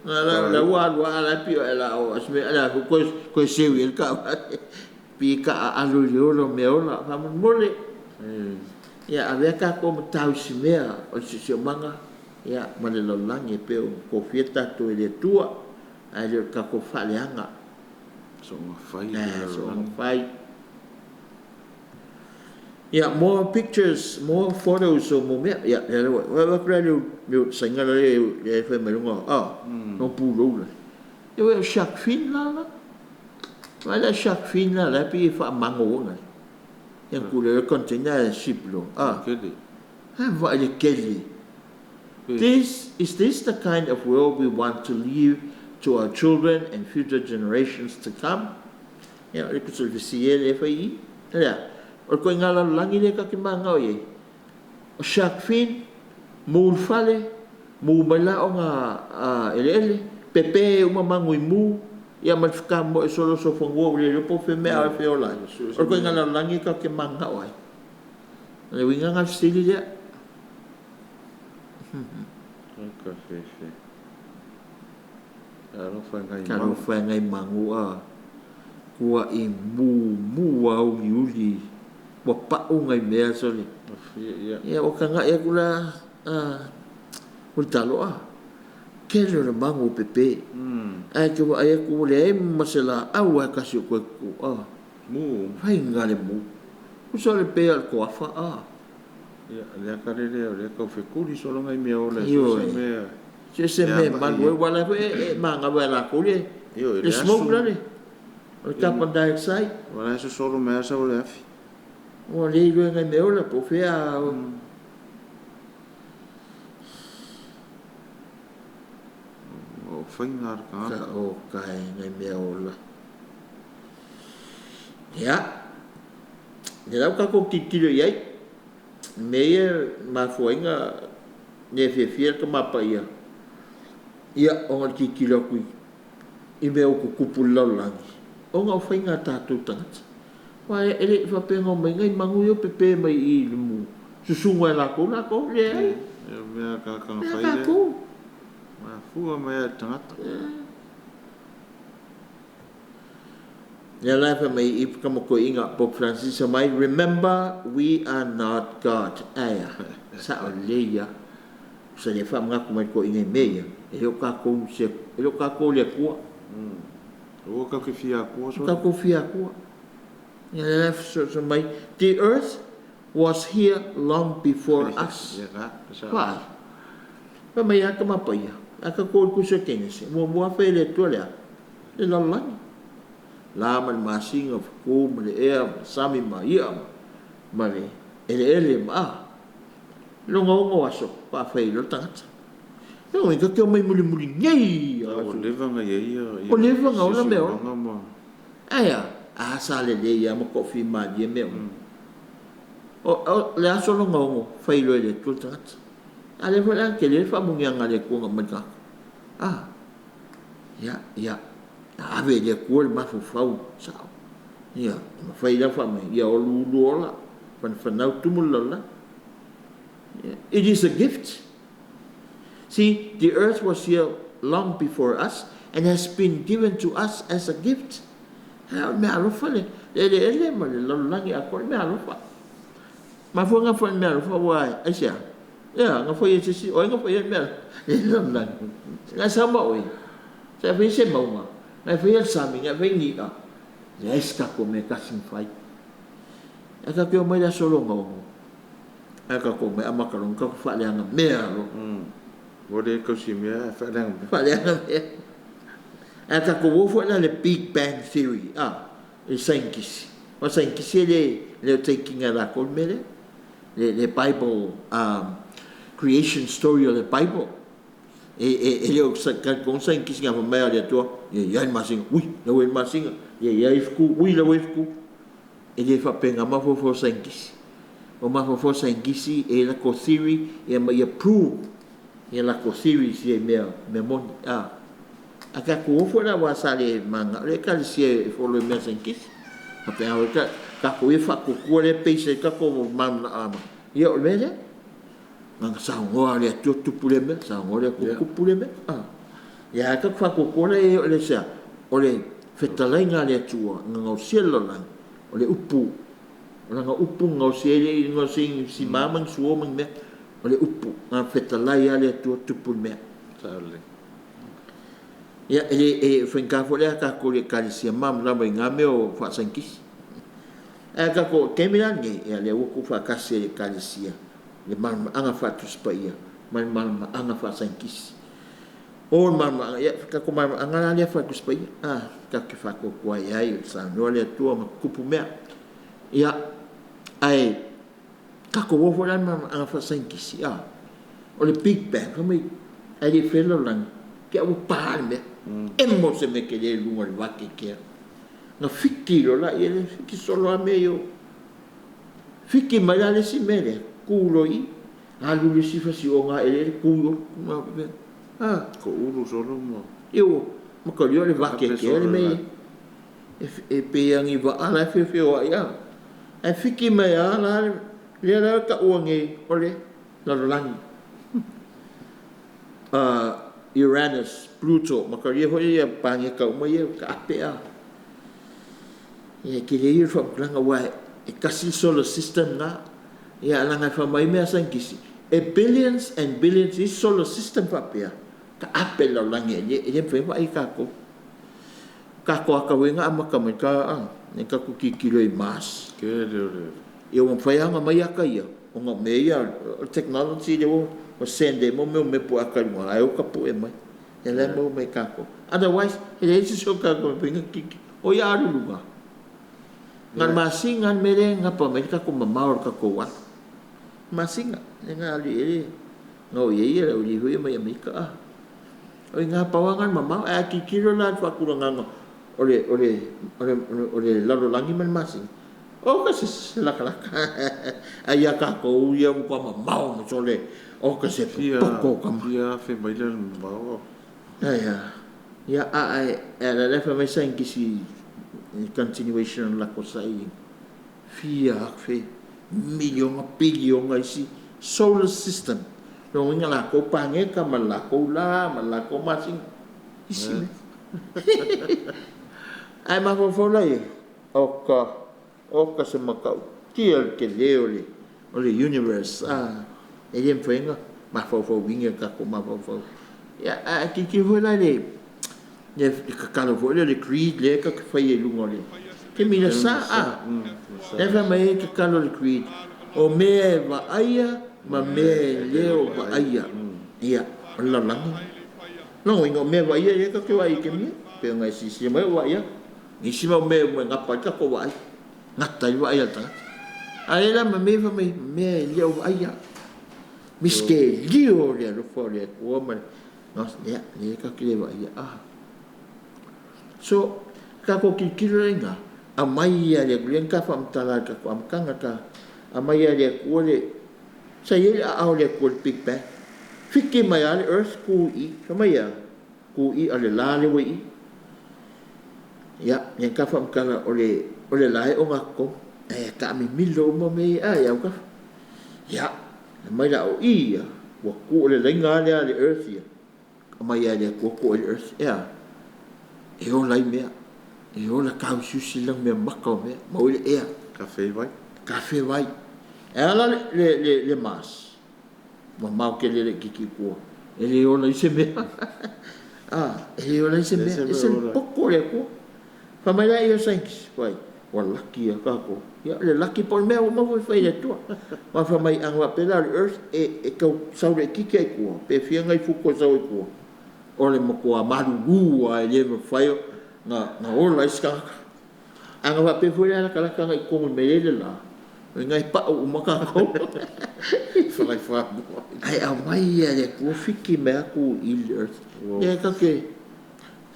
La wa la pio ela o asme ala ko se wi el ka vale. Pi ka alu lo me ola fa mole. Ya avea ka ko tau si mea o si manga. Ya male lo langi pe ko fieta to ele tua. Ai ka ko fale anga. So nga fai. So nga fai. Yeah, more pictures, more photos of moment. Yeah, wa kralo yo singala le fe melunga. No pulo. Yo shark fin la. Wala shark fin la pi fa mango nga. Yang kule container ship lo. Kede. Va le keli. Is this the kind of world we want to leave to our children and future generations to come? Yeah, it could be CL FI. Yeah. O ko ngala langi le ka ki manga o ye. O shark fin, mu fale, mu mala o nga ele pepe uma mangui mu, ia mafika mo e solo so fongo le po fe me a fe ola. O ko ngala langi ka ki manga o ai. Le winga nga stili dia. Ka fe. Kalo fa ngai mangu a. Kua I mu au miuli. Wa pa ngai mea soli. Ia o kanga ia kula talo kelo le mangu pepe. Ai ke wa ia ku le masela au ka si ko Mu. Hai ngale mu. Usole pe al ko afa Ia le ka le ka fe kuli solo ngai mea ola se me mangu wala e manga wala ko le. Le smoke la le. O carbon dioxide. Wala so solo mea sa ole afi. O le ngai me ola po fea o whainga ka o kai ngai me ola ya ne lau ka ko titilo iai meia ma fuenga ne fia ka mapa ia o ngal titilo kui I me o kupula langi o nga whainga tātou tangata Wai ele fa pengo mai ngai mangu yo pepe mai I limu. Susunga la ko le ai. Mea ka fai le. Ma fua mai tangata. Ya la fa mai I ka mo ko inga Pope Francis mai remember we are not God. Aya. Sa o le ya. Sa le fa nga ko mai ko inga meia. E o ka ko se e o ka ko le ko. O ka ke fia ko so. Ka ko fia ko. The earth was here long before us. Why? Pa mai aka mapaya. Aka ko sa kenese. Mo fa ele tola. Le lalang. Lama masing of ko le sami ma ia. Male ele ma. Longo aso pa fa ele tangata. No, ka ke mai muli ngai. O leva nga ia. O leva nga ona meo. Aya. Asa le ia mo ko fi ma ye me o le aso lo ngo fai lo le tu tat ale vola ke le fa mo nga le ko ma ka ya ave le ko ma fu fau sa ya ma fai la fa me ya o lu la fa na tu mo la it is a gift see the earth was here long before us and has been given to us as a gift me alofa le ma le langi a ko me alofa ma fo nga fo me alofa wa ai sia ya nga fo ye si o nga fo ye me le langi nga sama oi sa fi se ma nga fo ye sa mi nga fo ni a ya ska ko me ka sin fai aka ke o mai la solo nga aka ko me amakalong ka fa le nga me alo Wode ko si me fa le nga aka ko wo fo le Big Bang Theory e scientist o scientist le taking la ko mele le Bible creation story of the Bible le o sa ka ko scientist nga ma le to ya masing le we masing ya ifku le we ifku le fa penga ma fo scientist o ma fo scientist e la ko theory e ma prove e la ko theory si me mon aka ko fo la wa sale manga le ka si fo le mesenkis ape a ka ko e fa ko le pese ka ko mam na ama yo le manga sa ngo le tu pule me sa ngo le ko pule me ya ka fa ko le sa o le fetalenga le tua ngo sielo lang o le upu o nga upu ngo siele ngo sing si mamang suo mang me o le upu nga fetalaya le tu pule me Tale. Ya fenka fo le ka ko le kalisia mam la mai ngame o fa sankis ka ko kemilan nge ya le ku fa kase le kalisia le mam anga fa tu spaia mam anga fa sankis o mam ya ka ko mam anga le fa tu spaia ka ke fa ko kwa ya i sa no le tu ma kupu me ya ai ka ko wo fo la mam anga fa sankis o le Big Bang ko mai ai le felo lang ke o palme mo se me que le lungo el vaque que no fikiro la ele fiki solo a meio fiki malale si mele kulo i alu le si fasi o nga ele kulo ma ko uru solo mo eu ma ko le vaque que ele me e pe yang i va ala fe o ya e fiki mai ala le la ka o nge ole la langi Uranus, Pluto, makaria hoi ia pange ka uma ia ka apea. Ia ki le ia wha langa wai, e kasi solar system nga, ia langa wha mai mea sankisi. E billions and billions i solar system wha apea, ka ape lau langi, e ia wha i kako. Kako aka wenga amaka mai ka ne kako ki kilo i Mars. ke le Ia wang whaianga mai aka ia, o nga mea technology le o sende mo me po aka mo ai o ka po e mai ele mo me kako otherwise ele se so ka ko pinga ki o ya ru luga ngan masingan mere nga pa me ka ko mamaur ka ko wa masinga nga ali ele no ye o li hui mai me ka o nga pawangan mama a ki kilo la fa ku nga ole la ro langi man masing o ka se la kala aya ka ko ya mo pa mamau mo sole o ka se poko kam ya fe mai le mau ya la le fa mai sen ki si continuation la cosa i fia fe million billion ai si solar system no nga la ko pange ka la ko masing isi ai ma fo la ye o ka se makau tiel ke leole o le universe e jem fenga ma fo winga ka ko ma fo ya ki ho la le ka kalo fo le creed le ka fa ye lungo le ke mina sa e fa mai ka kalo le creed o me va aya ma me leo va aya ya la no ingo me va aya ka ke wa ke mi pe nga si me va aya ni si me nga pa ka ko va ngata va aya ta ai la me fa me leo va aya miske lio le lo fole woman no ya le ka kile ba ya so ka ko kikirenga a mai ya le glen ka fam tala ka am kanga ka a mai ya le ko le sa ye a le ko Big Bang fiki mai ale earth ku i kama ya ku i ale la le wi ya ne ka fam kala ole lai o ngako ka mi milo mo me ya ka ya mai la o ia wa ku le lenga le earth ya mai ya le ku le earth ya e o lai mea e ola kaususi lang me maka me mo le ea kafe vai e ala le mas ma mau ke le kiki ko ele ola ise me ele ola ise me ese poco le ko fa mai ia thanks vai wa lucky ka ko ya le lucky por me mo foi le tua ma fa mai ang wa pela earth e ka sau le kiki ko pe fia ngai fu ko sau ko ole mo ko maru a ele mo fai na ola iska anga wa pe foi ala kala ka ngai ko me le la ngai pa o maka ko Fai ai a mai le ko fiki me aku il earth e ka ke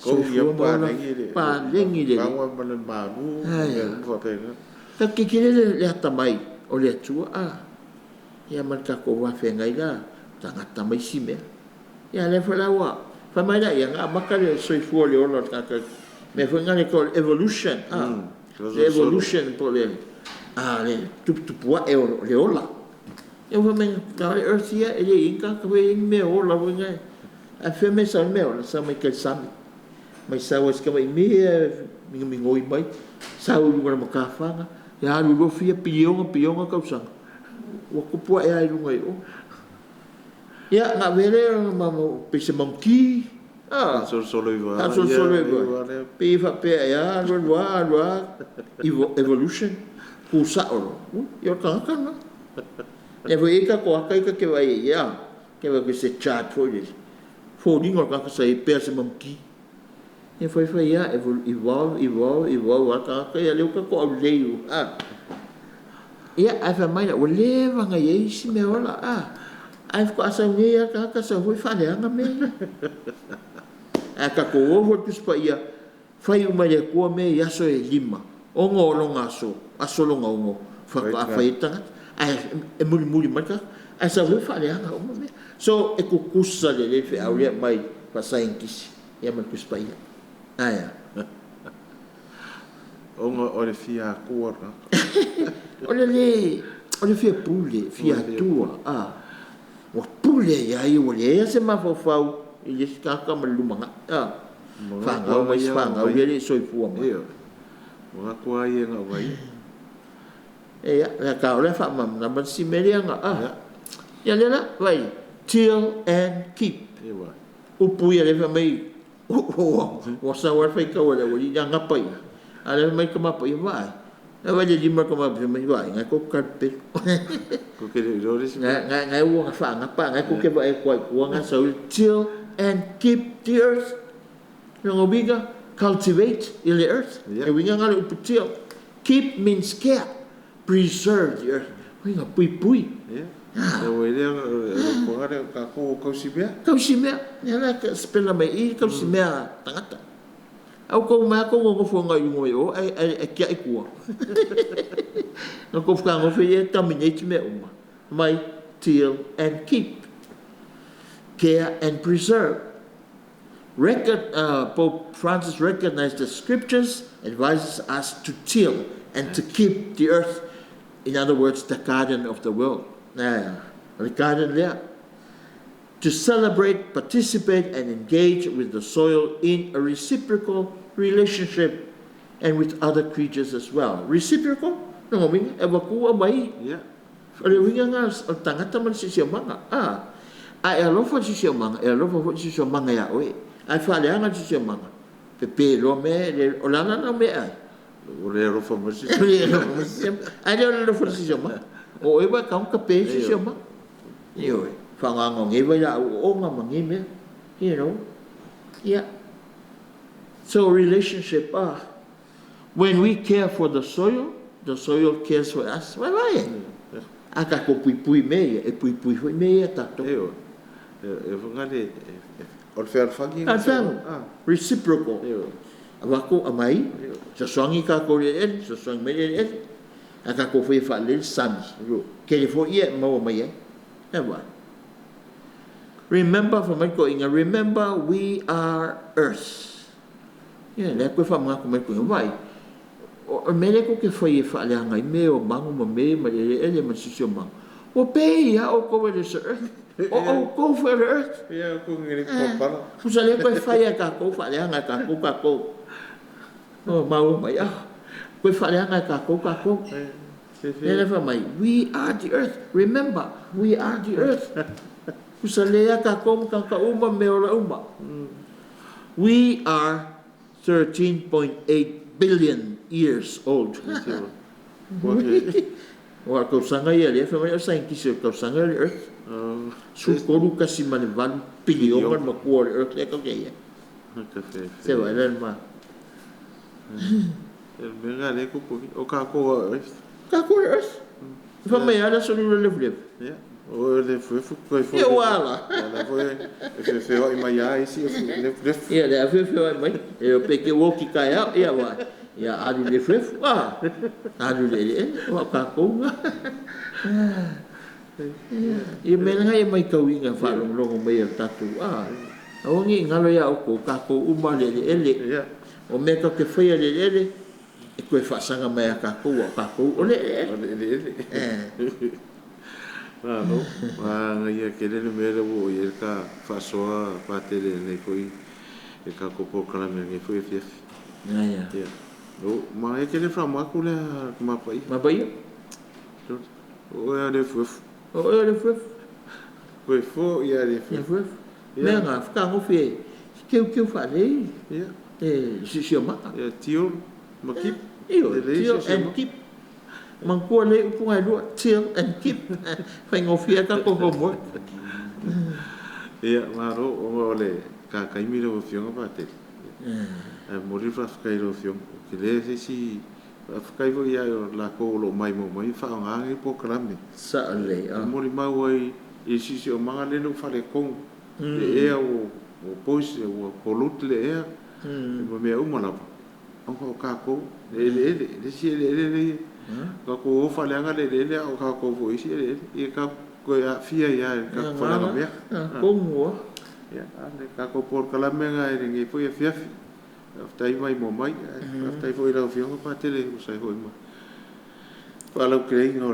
ko ia pa lengi le wa malan maru fa pe ka ke le hata mai o le tua ia man ka ko wa fe ngai la tanga tamai si me ia le fa la wa fa mai la ia nga maka le soi fu le ola ka me fa ngai ko evolution evolution po le le tupua e le ola eu vou me dar earth ia ele inka ka we me ola we ngai a fe me sa me ola sa me ke sami mai sa was ka mai me mi ngoi mai sa u ngora mo ka fanga ya lu lo fia pionga ka usang wa ku pua e ai lu ngai o ya na vele ma mo pe se monkey solo iwa pe fa pe ya lu evolution ku sa o yo ka na e voi ka ko ka ke vai ya ke vai se chat for dingo ka sa e pe se monkey e foi ya evolve ka ya le ka ko le ia ai fa mai o le vanga ye si me ola ai ko asa ngi ka sa foi fa le anga me ka ko o tu spa ia fai uma le ko me ya so e lima o ngolo ngaso asolo ngo fa ka fai ta ai e muri maka asa foi fa le anga o me so e ko kusa le fe au le mai fa scientist ia man tu spa ia aya o le fia kuara o le fia pule fia tua o pule ya i o le se ma fau i le ka malumanga fanga o mai fanga o le soi fu ma o ko ai nga vai la ka o le fa ma na ma si melianga ya le la vai till and keep o pu ya le fa mai o sa wa fa ka o le o ya nga pai ale mai ka ma pai vai e vai le lima ka ma mai vai nga ko ka pe ko ke le nga u nga fa nga pa nga ko ke vai ko nga so till and keep the earth ngo biga cultivate in the earth e winga nga le till keep means care preserve the earth winga pui e o ele ko ngare ka ko sibia ya la ka spela mai i ka sibia tangata au ko ma ko ngo fo ngai ngoi o ai kia i kua no ko fka ngo fe ta minute me uma mai till and keep care and preserve Pope Francis recognized the scriptures advises us to till and to keep the earth, in other words the garden of the world the garden there, to celebrate, participate, and engage with the soil in a reciprocal relationship and with other creatures as well. Reciprocal? No, ming evaku amai. Yeah. Ole winga nga tangata man si siamanga. Ai alofa si siamanga, si siamanga ya oe. Ai fale anga si siamanga. Pepe lo me olana na me ai. Ole alofa mo si. Ai le alofa si siamanga. O e ba ka pe si siamanga. Yo. Fangangong iba ya o nga mangime, so relationship when we care for the soil cares for us. Why aka ko pui me e pui foi me ta to vangale o fer fangi reciprocal avako amai sa swangi ka ko le sa swang me le aka ko foi fa le sami ke le fo ye mo mai remember we are earth. Le ko fa ma ko me ko vai. O me le ko ke foi fa le ngai me o mangu me ele ma sisio ma. O pe ya o ko le earth. O ko for earth. Ya ko ngiri ko para. Fu sa le ko fa ya ka ko fa le ngai ka ko. mau mai koe whareanga kako. Nere wha mai, we are the earth. Remember, we are the earth. Kusa lea kako ka uma me ora uma. We are 13.8 billion years old. Wa kau sanga ia le fa mai o scientist kau sanga le earth. Su koru kasi mane valu billion ma ko le earth le kau ia. Se wa le ma. El menga le ko o ka ko earth. Ka ko earth. Fa mai ala so le le. Ya. O le foi Ya wala. Ela foi foi o mai ai si le. Ya le foi mai. E o peke woki kai ya wa. Ya adu le fref adu le wa ka ko e menga e mai kawinga fa longo mai tatu o ngi ngalo ya o ko ka ko uma le o me ka ke foi le e ko fa sanga mai ka ko o le no ngai ke le me le o ye ka fa so pa te le koi e ka ko po kala me ngi foi fief ya o ma e ke le fra ma ku le ma pai o e le fuf ko fo ia le fuf me nga fa ngo fe que fa le e si ma ya tio ma kip tio and kip man ko le pu ai lo tio and kip fa ngo fe ka ko mo ia ma ro o le ka kai mi lo fio pa te mori fa kai lo fio que le si kai vo ia la ko lo mai fa nga ngi po krami sa le mori mau ai e si o manga le no fa le ko e o pois o polut le e me uma la o ka ko le si le ka ko fa le nga le o ka ko vo si e ka ko ya fia ya ka fa la me ko mo ya ane ka ko por kala me nga e ngi fo ya fia aftai mai mo mai aftai foi la fio pa tele sai foi ma para o crei no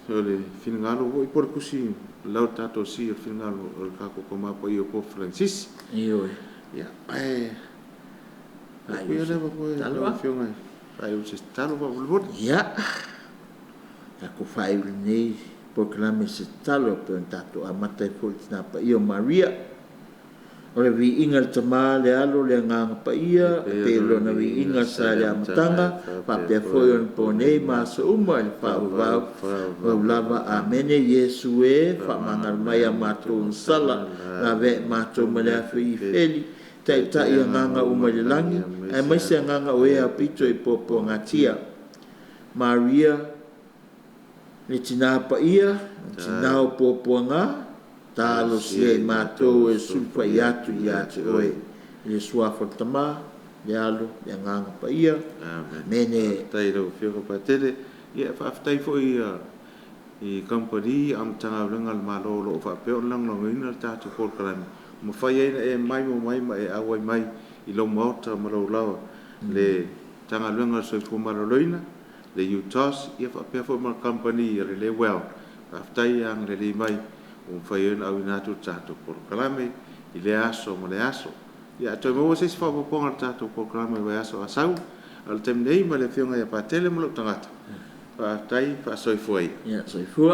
le finngalo voi por kusi lau tato si o finngalo o ka ko ma po io po Francis io ya io le po la fio mai ai o se talo va volvo ya ko fai nei proclame se talo per tato amata foi na pa io Maria o le vi inga tama le alo le nganga pa ia pe lo na vi inga sa le amatanga pa pe foi on pone ma so uma le pa va lava amene Yesu e fa mangal mai amato sala na ve mato mele fi feli tai tai nganga uma le langi ai mai se nganga o e apito e popo ngatia Maria le tina pa ia tina o popo nga talo se mato e sulpa iatu oe le suafo tama le alo le nganga pa ia mene tai ro fio pa tele ia fa tai fo i company am tanga lengal malo lo fa pe on lang long ina ta to por kran mo fa ye e mai e awai mai i lo mota mo lo lawa le tanga lengal so fu malo loina le utos ia fa pe fo mar company le well fa tai ang le mai fai au ina tu tato por kalame i le aso mo le aso ia to mo se fa po ponga tato por kalame vai aso asau al tem nei ma le fionga ia pa tele mo tangata pa tai pa soi foi ia soi foi